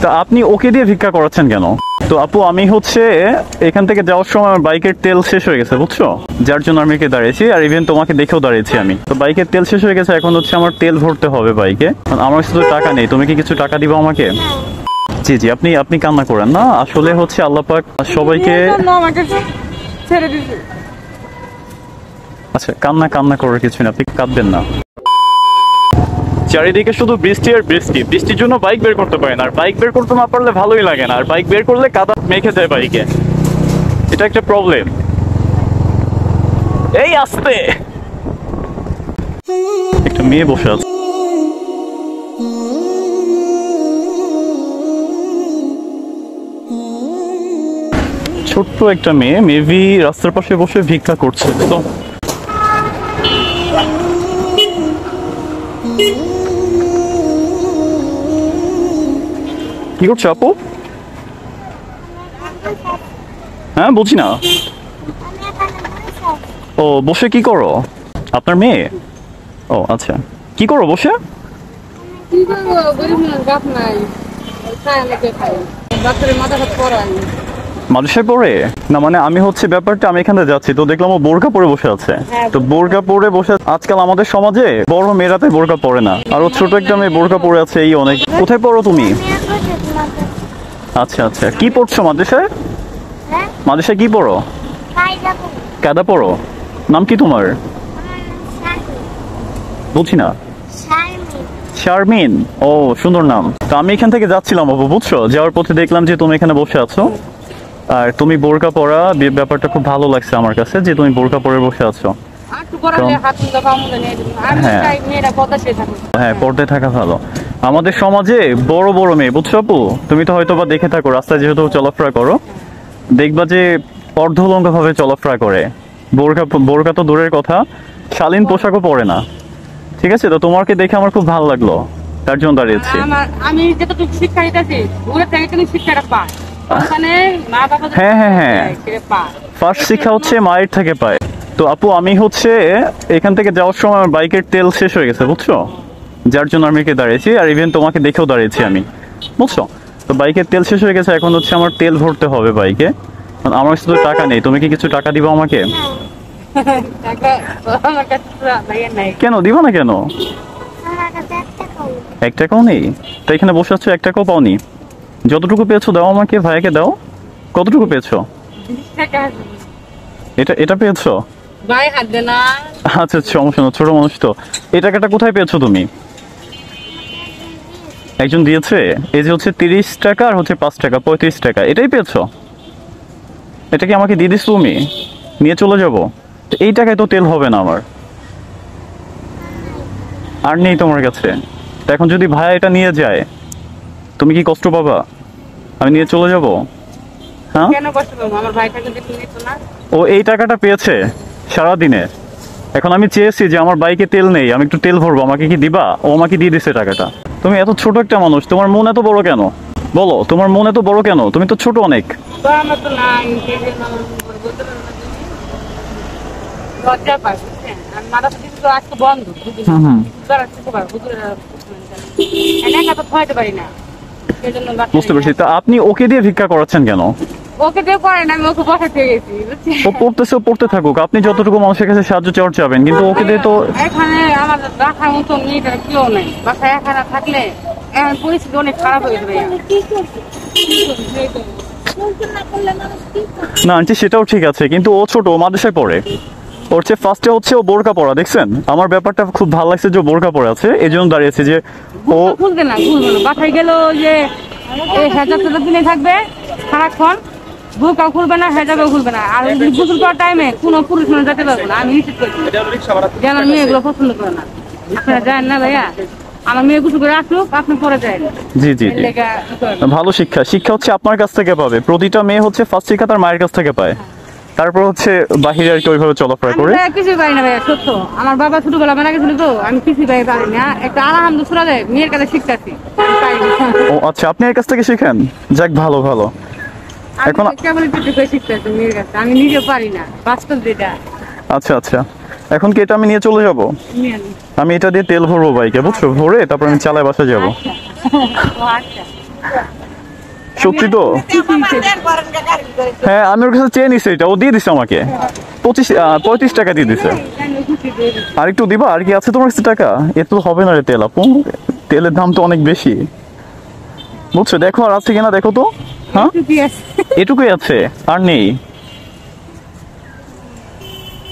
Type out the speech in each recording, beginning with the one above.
তো আপনি ওকে দিয়ে ভিক্ষা করাচ্ছেন কেন? তো আপু আমি হচ্ছে এখান থেকে যাওয়ার সময় আমার বাইকের তেল শেষ হয়ে গেছে বুঝছো, যার জন্য আমি এখানে দাঁড়িয়েছি। আর ইভেন তোমাকে দেখেও দাঁড়িয়েছি আমি। তো বাইকের তেল শেষ হয়ে গেছে, এখন হচ্ছে আমার তেল ভরতে হবে বাইকে। আমার কাছে তো টাকা নেই, তুমি কি কিছু টাকা দিবা আমাকে? জি জি, আপনি আপনি কান্না করেন না, আসলে হচ্ছে আল্লাহ পাক সবাইকে। আচ্ছা কান্না কান্না করার কিছু না, আপনি কাঁদবেন না। চারিদিকে শুধু বৃষ্টি আর বৃষ্টি, বৃষ্টির জন্য বাইক বের করতে পারে না। আর বাইক বের করতে না পারলে ভালোই লাগে না, আর বাইক বের করলে কাদা মেখে যায় বাইকে, এটা একটা প্রবলেম। এই আস্তে, একটা মেয়ে বসে আছে, ছোট্ট একটা মেয়ে, মেবি রাস্তার পাশে বসে ভিক্ষা করছে। তো কি করছো আপু? হ্যাঁ বুঝি না। ও বসে কি করো? আপনার মেয়ে? ও আচ্ছা, কি করো বসে? মাদ্রাসায় পড়ে না? মানে আমি হচ্ছে ব্যাপারটা, আমি এখানে যাচ্ছি তো দেখলাম ও বোরকা পরে বসে আছে। তো বোরকা পরে বসে, আজকাল আমাদের সমাজে বড় মেয়েরাতে বোরকা পরে না, আর ও ছোট একটা মেয়ে বোরকা পরে আছে, এই অনেক। কোথায় পড়ো তুমি? আচ্ছা আচ্ছা, কি পড়ছো মাদ্রাসায়? মাদ্রাসায় কি পড়ো? কায়দা পড়ো। নাম কি তোমার? বুঝি না। শারমিন, ও সুন্দর নাম। তো আমি এখান থেকে যাচ্ছিলাম বাবু বুঝছো, যাওয়ার পথে দেখলাম যে তুমি এখানে বসে আছো, আর তুমি বোরকা পরা, ব্যাপারটা খুব ভালো লাগছে আমার কাছে যে তুমি বোরকা পরে বসে আছো। হ্যাঁ পর্দায় থাকা ভালো। আমাদের সমাজে বড় বড় মেয়ে বুঝছো আপু, তুমি তো হয়তো বা দেখে থাকো, রাস্তায় যেহেতু চলাফেরা করো, দেখবা যে অর্ধলঙ্ঘ ভাবে চলাফেরা করে, বোরকা বোরকা তো দূরের কথা, শালীন পোশাকও পরে না। ঠিক আছে, তো তোমাকে দেখে আমার খুব ভালো লাগলো, তার জন্য দাঁড়িয়েছি। আমি যতটুকু শিক্ষা দিতেছি দূরে থেকে তুমি শিক্ষাটা পাই, মানে মা বাবা। হ্যাঁ হ্যাঁ হ্যাঁ, ফার্স্ট শিক্ষা হচ্ছে মায়ের থেকে পায়। তো আপু আমি হচ্ছে এখান থেকে যাওয়ার সময় আমার বাইকের তেল শেষ হয়ে গেছে বুঝছো, যার জন্য আমি এখানে দাঁড়িয়েছি। আর ইভেন তোমাকে দেখেও দাঁড়িয়েছি আমি বুঝছো। তো বাইকের তেল শেষ হয়ে গেছে, এখন হচ্ছে আমার তেল ভরতে হবে বাইকে। আমার কাছে তো টাকা নেই, তুমি কি কিছু টাকা দিবা আমাকে? কেন দিবা না কেন? এক টাকাও নেই? তো এখানে বসে আছো, এক টাকাও পাওনি? যতটুকু পেয়েছো দাও আমাকে, ভাইয়াকে দাও। কতটুকু পেয়েছো? এটা এটা পেয়েছো? আচ্ছা সমস্যা না, ছোট মানুষ তো। এই টাকাটা কোথায় পেয়েছো তুমি? একজন দিয়েছে। এই যে হচ্ছে 30 টাকা আর হচ্ছে 5 টাকা, 35 টাকা, এটাই পেয়েছো? এটা কি আমাকে দিয়ে দিস, তুমি নিয়ে চলে যাবো? এই টাকায় তো তেল হবে না আমার, আর নেই তোমার কাছে। তো এখন যদি ভাইয়া এটা নিয়ে যায়, তুমি কি কষ্ট পাবা? আমি নিয়ে চলে যাব? হ্যাঁ কেন কষ্ট পাবো? আমার ভাই টাকা দিতে নিত না। ও এই টাকাটা পেয়েছে সারাদিনে, এখন আমি চেয়েছি যে আমার বাইকে তেল নেই, আমি একটু তেল ভরবো, আমাকে কি দিবা? ও আমাকে দিয়ে দিছে টাকাটা। তুমি এত ছোট একটা মানুষ, তোমার মন এত বড় কেন? বলো, তোমার মন এত বড় কেন? তুমি তো ছোট অনেক। লজ্জা পাই, আমি মাথা তো আজকে বন্ধ, বুঝতে পারি না। বুঝতে পারছি। তা আপনি ওকে দিয়ে ভিক্ষা করাচ্ছেন কেন? ওকে দিয়ে করেন, আমি ওকে বসাতে গেছি। ও পড়তেছে, ও পড়তে থাকুক, আপনি যতটুকু মানুষের কাছে সাহায্য চাওয়ার চাবেন, কিন্তু ওকে দিয়ে তো। এখানে আমার রাখার মতো মেয়েটার কেউ নেই, বাসায় এখানে থাকলে এখন পরিস্থিতি অনেক খারাপ হয়ে যাবে। না আন্টি সেটাও ঠিক আছে, কিন্তু ও ছোট, ও মাদ্রাসায় পড়ে। ওর চেয়ে ফার্স্টে হচ্ছে ও বোরকা পরা, দেখছেন? আমার ব্যাপারটা খুব ভালো লাগছে যে বোরকা পরে আছে, এই জন্য দাঁড়িয়েছে যে ও খুলবে না, খুলবে না। বাসায় গেল যে হেজাব দিনে থাকবে সারাক্ষণ, বুকাও খুলবে না, হেজাবও খুলবে না। আর গোসল করার টাইমে কোনো পুরুষ মানুষ যেতে পারবো না, আমি নিশ্চিত করছি যে আমার মেয়েগুলো পছন্দ করে না। আপনারা যায় না ভাইয়া, আমার মেয়ে গোসল করে আসুক, আপনি পরে যায়। জি জি জি, ভালো শিক্ষা, শিক্ষা হচ্ছে আপনার কাছ থেকে পাবে। প্রতিটা মেয়ে হচ্ছে ফার্স্ট শিক্ষা তার মায়ের কাছ থেকে পায়, তারপর হচ্ছে বাহিরে আর কি ওইভাবে চলাফেরা করে। কিছুই পারি না ভাইয়া, সত্য। আমার বাবা ছোটবেলা মারা গেছিল তো, আমি কিছুই পারি না। একটা আলহামদুলিল্লাহ সূরা দেয়, মেয়ের কাছে শিখতেছি। ও আচ্ছা, আপনি এর কাছ থেকে শিখেন? যাক ভালো ভালো। এখন কেবল একটু শিখতেছি মেয়ের কাছে, আমি নিজেও পারি না, বাস্তব যেটা। আচ্ছা আচ্ছা, এখন কি এটা আমি নিয়ে চলে যাব? আমি এটা দিয়ে তেল ভরবো বাইকে বুঝছো, ভরে তারপর আমি চালায় বাসা যাবো। আচ্ছা। সত্যি তো? হ্যাঁ, আমি ওর কাছে চেয়ে নিছি, এটা ও দিয়ে দিছে আমাকে 35 টাকা দিয়ে দিছে। আর একটু দিবা? আর কি আছে তোমার কাছে টাকা? এ তো হবে না রে তেল আপু, তেলের দাম তো অনেক বেশি, বুঝছো? দেখো আর আছে কিনা দেখো তো। হ্যাঁ, এটুকুই আছে, আর নেই।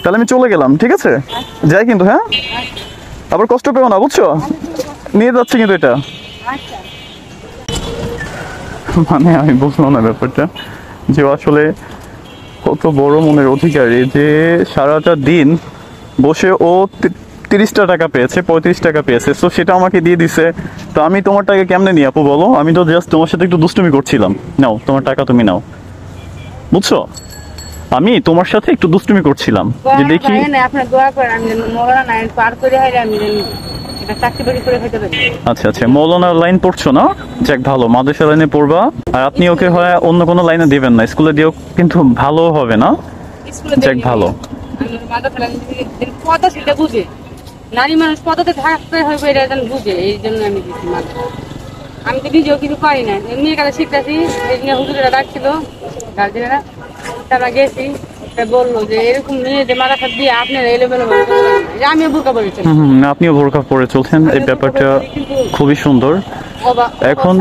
তাহলে আমি চলে গেলাম, ঠিক আছে? যাই কিন্তু, হ্যাঁ আবার কষ্ট পেও না, বুঝছো? নিয়ে যাচ্ছে কিন্তু এটা, মানে আমি বুঝলাম না ব্যাপারটা, যে ও আসলে কত বড় মনের অধিকারী, যে সারাটা দিন বসে ও 30টা টাকা পেয়েছে, 35 টাকা পেয়েছে, তো সেটা আমাকে দিয়ে দিছে। তো আমি তোমার টাকা কেমনে নিই আপু বলো? আমি তো জাস্ট তোমার সাথে একটু দুষ্টুমি করছিলাম। নাও তোমার টাকা, তুমি নাও, বুঝছো? আমি তোমার সাথে একটু দুষ্টুমি করছিলাম, যে দেখি। আচ্ছা আচ্ছা, মৌলানা লাইন পড়ছো না? যাক ভালো, মাদ্রাসা লাইনে পড়বা। আর আপনি ওকে হয় অন্য কোনো লাইনে দিবেন না, স্কুলে দিও কিন্তু ভালো হবে না। যাক ভালো। নারী মানুষ পদতে থাকতে হবে, এটা যেন বুঝে, এই জন্য আমি দিচ্ছি। আমি তো নিজেও কিছু পারি না, এমনি কাছে শিখতেছি। হুজুরেরা ডাকছিল গার্জেনেরা, তারা গেছি, বললো যে এরকম নিয়ে যে মাথা খাত দিয়ে আপনার এলোমেলো আমিও বোরকা পরেছি। আপনিও বোরকা পরে চলছেন, এই ব্যাপারটা খুবই সুন্দর। এখন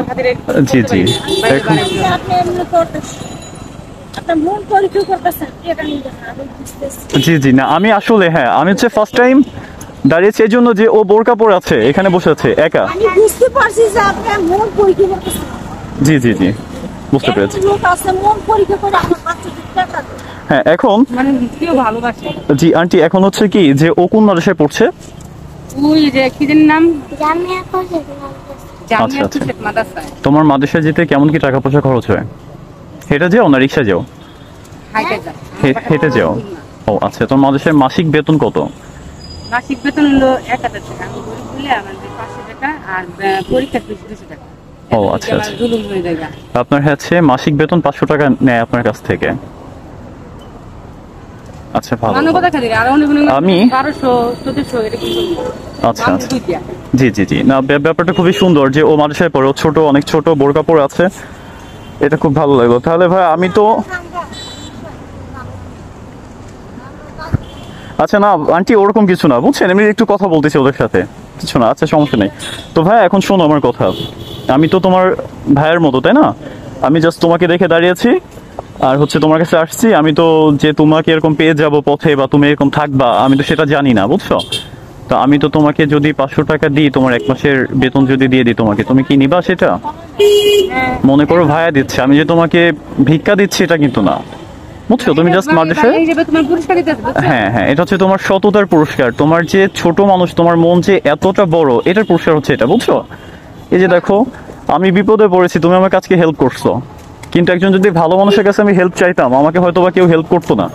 জি জি, এখন জি জি, না আমি আসলে, হ্যাঁ আমি হচ্ছে ফার্স্ট টাইম দাঁড়িয়েছি এই জন্য যে ও বোরকা পরে আছে, এখানে বসে আছে একা। জি জি জি, বুঝতে পেরেছি। হ্যাঁ এখন জি আন্টি, এখন হচ্ছে কি যে ও কোন মাদ্রাসায় পড়ছে? ওই যে কি জানি নাম, আচ্ছা আচ্ছা, তোমার মাদ্রাসায় যেতে কেমন কি টাকা পয়সা খরচ হয়? হেঁটে যাও না রিক্সা যাও? হেঁটে যাও। ও আচ্ছা, তোমার মাদ্রাসায় মাসিক বেতন কত? মাসিক বেতন হলো 1000 টাকা, আমাদের 500 টাকা, আর পরীক্ষা ফিস 200 টাকা। ও আচ্ছা আচ্ছা, আপনার হচ্ছে মাসিক বেতন 500 টাকা নেয় আপনার কাছ থেকে। আচ্ছা ভালো। আমি 1200-1400 এরকম। আচ্ছা আচ্ছা, জি জি জি, না ব্যাপারটা খুবই সুন্দর যে ও মাদ্রাসায় পড়ে, ও ছোট, অনেক ছোট, বোরকা পরে আছে, এটা খুব ভালো লাগলো। তাহলে ভাই আমি তো, আচ্ছা না আন্টি ওরকম কিছু না, বুঝছেন, এমনি একটু কথা বলতেছি ওদের সাথে, কিছু না, আচ্ছা সমস্যা নেই। তো ভাই এখন শোনো আমার কথা, আমি তো তোমার ভাইয়ের মতো, তাই না? আমি জাস্ট তোমাকে দেখে দাঁড়িয়েছি, আর হচ্ছে তোমার কাছে আসছি। আমি তো যে তোমাকে এরকম পেয়ে যাব পথে, বা তুমি এরকম থাকবা, আমি তো সেটা জানি না, বুঝছো? তো আমি তো তোমাকে যদি 500 টাকা দিই, তোমার 1 মাসের বেতন যদি দিয়ে দিই তোমাকে, তুমি কি নিবা সেটা? মনে করো ভাইয়া দিচ্ছে, আমি যে তোমাকে ভিক্ষা দিচ্ছি এটা কিন্তু না, বুঝছো? তুমি জাস্ট মাদ্রাসায়, হ্যাঁ হ্যাঁ, এটা হচ্ছে তোমার সততার পুরস্কার, তোমার যে ছোট মানুষ, তোমার মন যে এতটা বড়, এটার পুরস্কার হচ্ছে এটা, বুঝছো? এই যে দেখো, আমি বিপদে পড়েছি, তুমি আমার কাছে হেল্প করছো, কিন্তু একজন যদি ভালো মানুষের কাছে আমি হেল্প চাইতাম, আমাকে হয়তো বা কেউ হেল্প করতো না,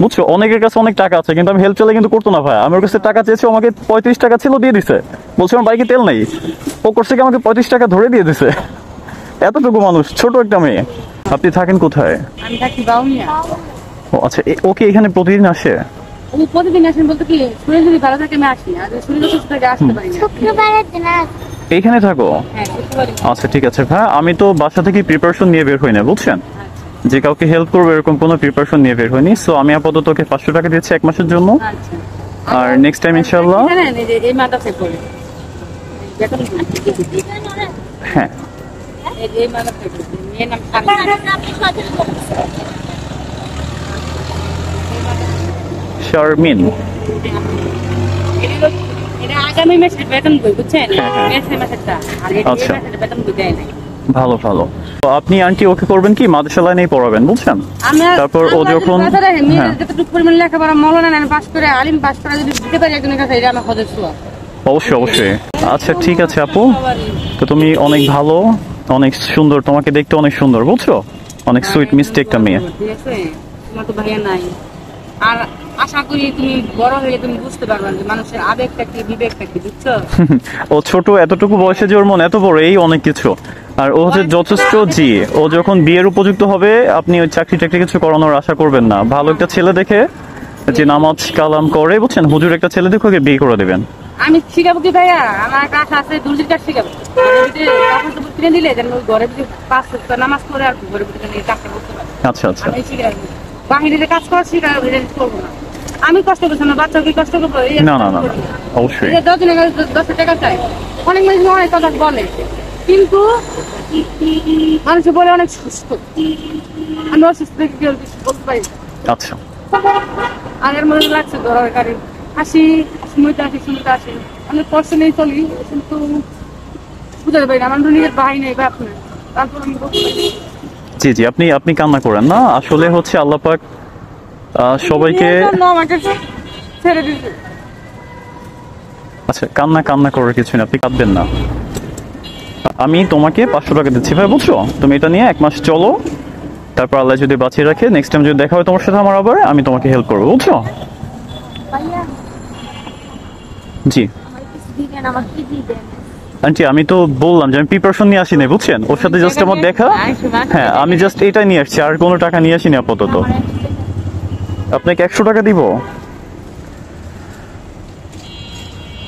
বুঝছো? অনেকের কাছে অনেক টাকা আছে, কিন্তু আমি হেল্প চাইলে কিন্তু করতো না। ভাই আমার কাছে টাকা চেয়েছে, আমাকে 35 টাকা ছিল, দিয়ে দিছে। বলছে আমার বাইকে তেল নাই, ও করছে কি আমাকে 35 টাকা ধরে দিয়ে দিছে। এতটুকু মানুষ, ছোট একটা মেয়ে। আপনি থাকেন কোথায়? আমি থাকি বাউনিয়া। ও আচ্ছা, ওকে এখানে প্রতিদিন আসে? ও প্রতিদিন আসেন বলতে কি, শরীর যদি ভালো থাকে আমি আসি, আর শরীর অসুস্থ থাকে আসতে পারি না। শুক্রবারের দিন এইখানে থাকো? হ্যাঁ শুক্রবারে। আচ্ছা ঠিক আছে ভাই, আমি তো বাসা থেকে প্রিপারেশন নিয়ে বের হই না, বুঝছেন, যে কাউকে হেল্প করবো এরকম কোনো প্রিপারেশন নিয়ে বের হইনি। সো আমি আপাতত ওকে 500 টাকা দিচ্ছি 1 মাসের জন্য। আর নেক্সট টাইম ইনশাআল্লাহ, এই মাদ্রাসায় পড়ে, হ্যাঁ এই মাদ্রাসায় পড়ে, মেয়ের নাম শারমিন। এটা আগামী মাসের বেতন বই, বুঝছেন? মাসেরটা, আর এই মাসের বেতন বই দেয় নাই। ভালো ভালো। তো আপনি আন্টি ওকে করবেন কি মাদ্রাসা লাইনেই পড়াবেন, বুঝছেন? তারপর ও যখন যতটুকু পরিমাণ লেখাপড়া মৌলানা পাস করে, আলিম পাস করে যদি দিতে পারি একজনের কাছে, এটা আমার সদস্য। অবশ্যই অবশ্যই। আচ্ছা ঠিক আছে আপু, তো তুমি অনেক ভালো, অনেক সুন্দর, তোমাকে দেখতে অনেক সুন্দর, বুঝছো? অনেক সুইট মিষ্টি একটা মেয়ে। ঠিক আছে, তোমার তো ভাইয়া নাই, আর আশা করি তুমি বড় হয়ে তুমি বুঝতে পারবে যে মানুষের আবেগটা কি, বিবেকটা কি, বুঝছো? ও ছোট, এতটুকু বয়সে যে ওর মন এত বড়, এই অনেক কিছু। আর ও হচ্ছে যথেষ্ট, জি ও যখন বিয়ের উপযুক্ত হবে, আপনি ওই চাকরি টাকরি কিছু করানোর আশা করবেন না। ভালো একটা ছেলে দেখে, যে নামাজ কালাম করে, বুঝছেন, হুজুর একটা ছেলে দেখে ওকে বিয়ে করে দেবেন। আমি শিখাবো কি ভাইয়া, আমার কাজ আছে দুর্জির কাজ শিখাবো। কাপড় চোপড় কিনে দিলে যেন ওই ঘরে যদি 5 ওয়াক্ত নামাজ পড়ে আর কি ঘরে ভিতরে নিয়ে কাজটা করতে পারে। আচ্ছা আচ্ছা আমি শিখাবো, বাহিরে কাজ করা শিখাবো, এটা করবো না। আমি কষ্ট করছি না, বাচ্চা কি কষ্ট করবো? না না না না, অবশ্যই। 10 টাকা চাই, অনেক মানুষ অনেক কথা বলে, কিন্তু মানুষ বলে অনেক সুস্থ। আমি অসুস্থ দেখে কেউ কিছু বলতে পারি না। আচ্ছা আর এর মধ্যে লাগছে দরকারি হাসি, সময়টা আসি সময়টা আসি, অনেক কষ্ট নেই চলি, কিন্তু বুঝতে পারি না আমার নিজের ভাই নেই বাপ নেই, তারপর আমি বলতে পারি। জি জি, আপনি আপনি কান্না করেন না, আসলে হচ্ছে আল্লাহ পাক সবাইকে। আমাকে ছেড়ে দিতে। আচ্ছা, কান্না কান্না করার কিছু না, আপনি কাঁদবেন না। আমি তোমাকে 500 টাকা দিচ্ছি ভাই, বুঝছো? তুমি এটা নিয়ে 1 মাস চলো, তারপর আল্লাহ যদি বাঁচিয়ে রাখে নেক্সট টাইম যদি দেখা হয় তোমার সাথে আমার আবার, আমি তোমাকে হেল্প করবো, বুঝছো? ভাইয়া জি আমার কিছু দিবেন, আমার কি দিবেন? আন্টি, আমি তো বললাম যে আমি প্রিপারেশন নিয়ে আসিনি, বুঝছেন? ওর সাথে জাস্ট আমার দেখা। হ্যাঁ, আমি জাস্ট এটাই নিয়ে আসছি, আর কোনো টাকা নিয়ে আসিনি আপাতত। আপনাকে 100 টাকা দিব?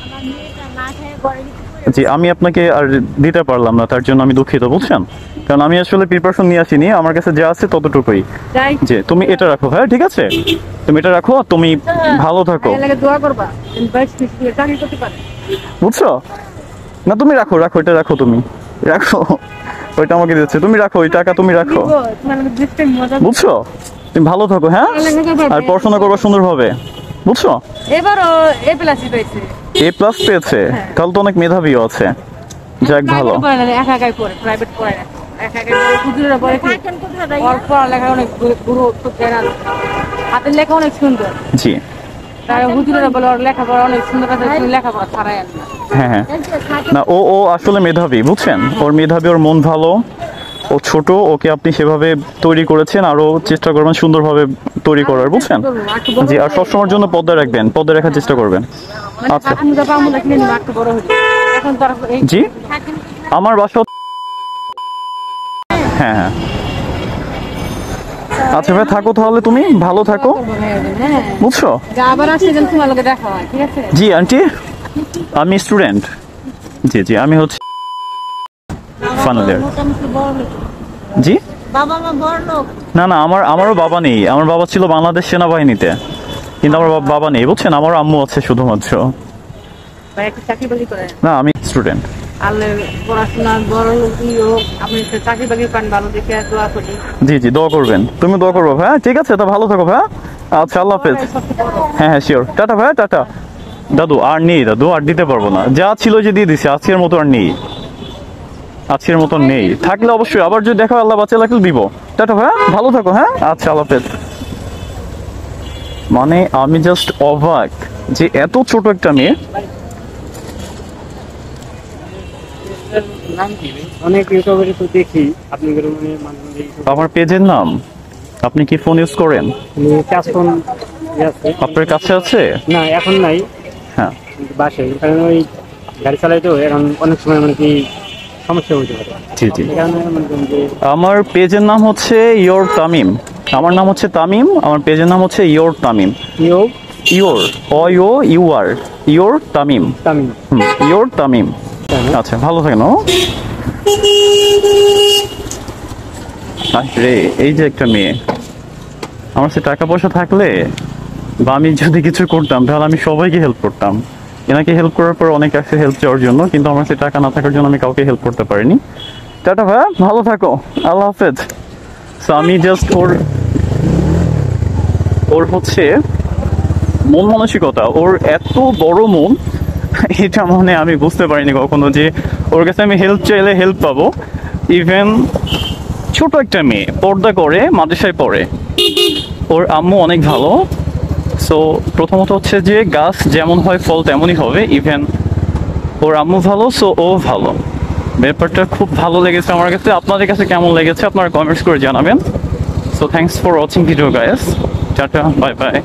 আমার মেয়েটা না খেয়ে ঘরে কিছু জি, আমি আপনাকে আর দিতে পারলাম না, তার জন্য আমি দুঃখিত, বুঝছেন? কারণ আমি আসলে প্রিপারেশন নিয়ে আসিনি, আমার কাছে যা আছে ততটুকুই। যাই যে তুমি এটা রাখো, হ্যাঁ ঠিক আছে, তুমি এটা রাখো, তুমি ভালো থাকো, লাগে দোয়া করবা, বাইশ চাকরি করতে পারে। বুঝছো? না তুমি রাখো, রাখো এটা রাখো, তুমি রাখো, ওইটা আমাকে দিচ্ছে, তুমি রাখো, ওই টাকা তুমি রাখো, তোমার দেখতে মজা। বুঝছো? তুমি ভালো থাকো, হ্যাঁ, আর পড়াশোনা করবা সুন্দরভাবে, বুঝছো? এবারও এ প্লাসই পেয়েছে। A+ পেয়েছে, তাহলে তো অনেক মেধাবীও আছে, যাক ভালো। প্রাইভেট পড়ে না, একা একাই পড়ে, প্রাইভেট পড়ে না, একা একাই পড়ে। হুজুরেরা পড়ে কি থাকেন কোথায় ভাইয়া? ওর পড়ালেখা অনেক গুরুত্ব দেন, হাতের লেখা অনেক সুন্দর। জি তার হুজুরেরা বলে ওর লেখাপড়া অনেক সুন্দর আছে, তুমি লেখাপড়া ছাড়াই আনবে। হ্যাঁ হ্যাঁ, এই যে থাকেন না ও ও আসলে মেধাবী, বুঝছেন? ওর মেধাবী, ওর মন ভালো, ও ছোট, ওকে আপনি সেভাবে তৈরি করেছেন, আরো চেষ্টা করবেন সুন্দরভাবে তৈরি করার, বুঝছেন? জি, আর সবসময়ের জন্য পর্দা রাখবেন, পর্দা রাখার চেষ্টা করবেন। মানে আচ্ছা আমি যখন আমরা কিনে নিব একটু বড় হইলে, এখন তার এই জি, থাকেন আমার বাসা। হ্যাঁ হ্যাঁ, আচ্ছা ভাই, থাকো তাহলে, তুমি ভালো থাকো, হ্যাঁ, বুঝছো? যা আবার আসছে যেন তোমার লোকে দেখা হয়, ঠিক আছে? জি আন্টি, আমি স্টুডেন্ট। জি জি, আমি হচ্ছে ফাইনাল ইয়ার। মোটামুটি বড় লোক, জি, বাবা মা বড় লোক। না না, আমারও বাবা নেই, আমার বাবা ছিল বাংলাদেশ সেনাবাহিনীতে, কিন্তু আমার বাবা নেই, বুঝছেন? আমার আম্মু আছে শুধুমাত্র। ভাই একটা চাকরি বাকরি করে, না, আমি স্টুডেন্ট। আল্লাহ পড়াশোনা বড় লোকই হোক, আপনি একটা চাকরি বাকরি পান ভালো দেখে দোয়া করি। জি জি, দোয়া করবেন, তুমি দোয়া করবো, হ্যাঁ ঠিক আছে, তো ভালো থাকো, হ্যাঁ, আচ্ছা, আল্লাহ হাফেজ। হ্যাঁ হ্যাঁ, শিওর, টাটা ভাই, টাটা। দাদু আর নেই, দাদু আর দিতে পারবো না, যা ছিল যে দিয়ে দিছি, আজকের মতো আর নেই, আজকের মতো নেই, থাকলে অবশ্যই আবার যদি দেখা হয়, আল্লাহ বাঁচিয়ে রাখলে দিব। টাটা ভাই, ভালো থাকো, হ্যাঁ, আচ্ছা, আল্লাহ হাফেজ। মানে আমি জাস্ট অবাক যে এত ছোট একটা মেয়ে। অনেক ইউটিউবারে তো দেখি আপনি মানে মাঝে মাঝে আমার পেজের নাম, আপনি কি ফোন ইউজ করেন? ক্যাশ ফোন আছে। আপনার কাছে আছে? না এখন নাই, হ্যাঁ, বাসে, কারণ ওই গাড়ি চালাই তো এখন অনেক সময় মানে কি সমস্যা হতে পারে, জি জি। এই কারণে মনে করেন যে আমার পেজের নাম হচ্ছে ইয়োর তামিম, আমার নাম হচ্ছে তামিম, আমার পেজের নাম হচ্ছে your Tamim. You your, OYOUR, your Tamim. Tamim. Your Tamim. আচ্ছা, ভালো থাকেন। রে, এই যে একটা মেয়ে, আমার কাছে টাকা পয়সা থাকলে বা আমি যদি কিছু করতাম তাহলে আমি সবাইকে হেল্প করতাম। এনাকে হেল্প করার পর অনেক আছে হেল্প চাওয়ার জন্য, কিন্তু আমার কাছে টাকা না থাকার জন্য আমি কাউকে হেল্প করতে পারিনি। টাটা ভাইয়া, ভালো থাকো, আল্লাহ হাফেজ। সো আমি জাস্ট ওর হচ্ছে মন মানসিকতা, ওর এত বড় মন, এটা মানে আমি বুঝতে পারিনি কখনো যে ওর কাছে আমি হেল্প চাইলে হেল্প পাবো। ইভেন ছোট একটা মেয়ে, পর্দা করে, মাদ্রাসায় পড়ে, ওর আম্মু অনেক ভালো। সো প্রথমত হচ্ছে যে গাছ যেমন হয় ফল তেমনই হবে, ইভেন ওর আম্মু ভালো, সো ও ভালো। ব্যাপারটা খুব ভালো লেগেছে আমার কাছে। আপনাদের কাছে কেমন লেগেছে আপনারা কমেন্টস করে জানাবেন। So thanks for watching video guys, tata, bye bye.